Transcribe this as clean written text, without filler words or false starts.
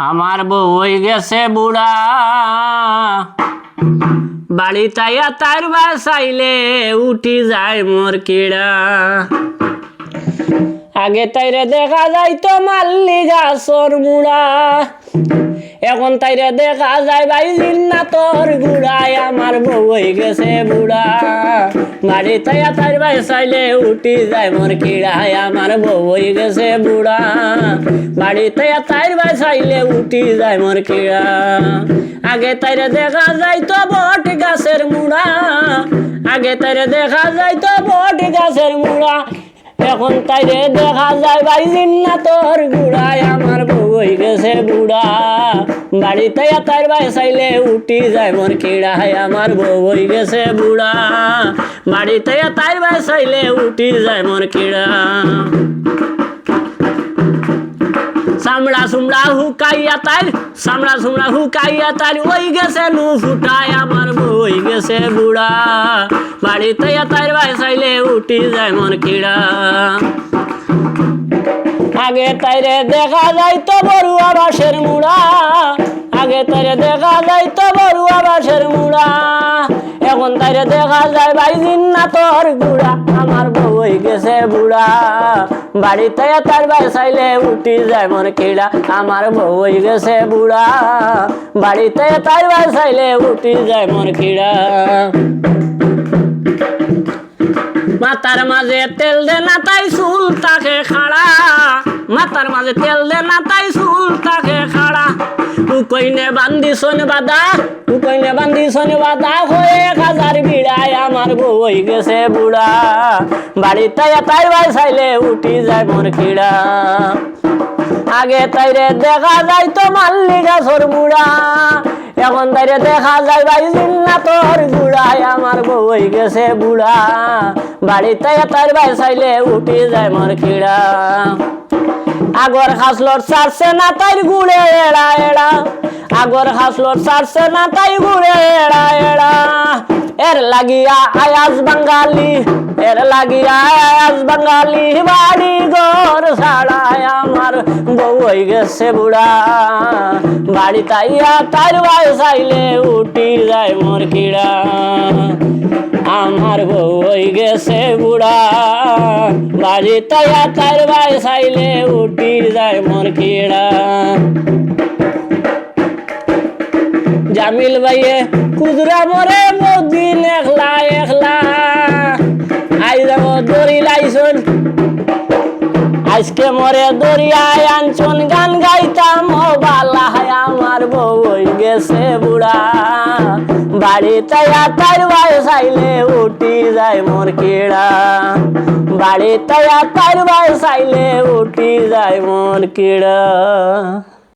আমার বউ হয়ে গেছে বুড়া, বাড়ি তাইয়া তার বাসাইলে উঠি যায় মোর কিড়া। আগে তাইরে দেখা যাইতো মাল্লি গাছর মুড়া, এখন তাইরে দেখা যায় ভাই জিন্নাতর গুড়ায়। আমার বউ হয়ে গেছে বুড়া, বাড়ি তাইয়া তার বাসাইলে উঠি যায় মোর কিড়ায়। আমার বউ হয়ে গেছে বুড়া, বাড়ি তাইয়া তার বাসাইলে উঠি যায় মোর কিড়া। আগে তাইরে দেখা যাইতো বট গাছের মুড়া, আগে তাইরে দেখা যাইতো বট গাছের মুড়া, এখন তাইরে দেখা যায় ভাই জিন্নাতর গুড়ায়। আমার বউ হয়ে গেছে বুড়া, বাড়ি তাইয়া তার বাসাইলে উঠি যায় মোর কিড়ায়। আমার বউ হয়ে গেছে বুড়া, বাড়ি তাইয়া তার বাসাইলে উঠি যায় মোর কিড়া। চামড়া সুমড়া হুকাইয়া তার, চামড়া সুমড়া হুকাইয়া তার ওই গেছে নু ফুটায়। আমার বউ হয়ে গেছে বুড়া, বাড়ি তাইয়া তার বাসাইলে উঠি যায় মোর কিড়া। আগে তাইরে দেখা যাইতো বড়ুয়া বাঁশের মুড়া, আগে তাইরে দেখা যাইতো বড়ুয়া বাঁশের মুড়া, এখন তাইরে দেখা যায় ভাই জিন্নাতর গুড়া। আমার বউ হয়ে গেছে বুড়া, বাড়ি তাইয়া তার বাসাইলে উঠি যায় মোর কিড়া। আমার বউ হয়ে গেছে বুড়া, বাড়ি তাইয়া তার বাসাইলে উঠি যায় মোর কিড়া। মাথার মাঝে তেল দে না তাই চুল থাকে খাড়া, মাথার মাঝে তেল দে না তাই চুল থাকে খাড়া। উকইনে বান্ধি শোনে বাদা, উকইনে বান্ধি শোনে বাদা হয়ে 1000 বিড়ায়। আমার বউ হয়ে গেছে বুড়া, বাড়ি তাইয়া তাই বাসাইলে উঠি যায় মোর কিড়া। আগে তাইরে দেখা যাইতো মাল্লি গাছর মুড়া, এখন তাইরে দেখা যায় ভাই জিন্নাতর গুড়ায়। আমার বউ হয়ে গেছে বুড়া, বাড়ি তাইয়া তার বাসাইলে উঠি যায় মোর কিড়া। আগর হাসলোর ছাড়ছে না তাই গুড়ে এড়া এড়া, আগর হাসলোর ছাড়ছে না তাই গুড়ে এড়া এড়া। এর লাগিয়া আয়াজ বাঙালি, এর লাগিয়া আয়াজ বাঙালি, বাড়ি ঘর ছাড়ায়। আমার বউ হয়ে গেছে বুড়া, বাড়ি তাইয়া তার বাসাইলে উঠি যায় মোর কিড়া। আমার বউ হয়ে গেছে বুড়া, বাড়ি তাইয়া তার বাসাইলে উঠি যায় মোর কিড়া। জামিল ভাইয়ে কুদরা মরে মদিন একলা একলা, আই যাব দড়ি লাইছন আজকে মরে দরিয়ায় আনছন, গান গাইতাম বালা। আমার বউ হয়ে গেছে বুড়া, বাড়ি তাইয়া তার বাসাইলে উঠি যায় মোর কিড়া, বাড়ি তাইয়া তার বাসাইলে উঠি যায় মোর কিড়া।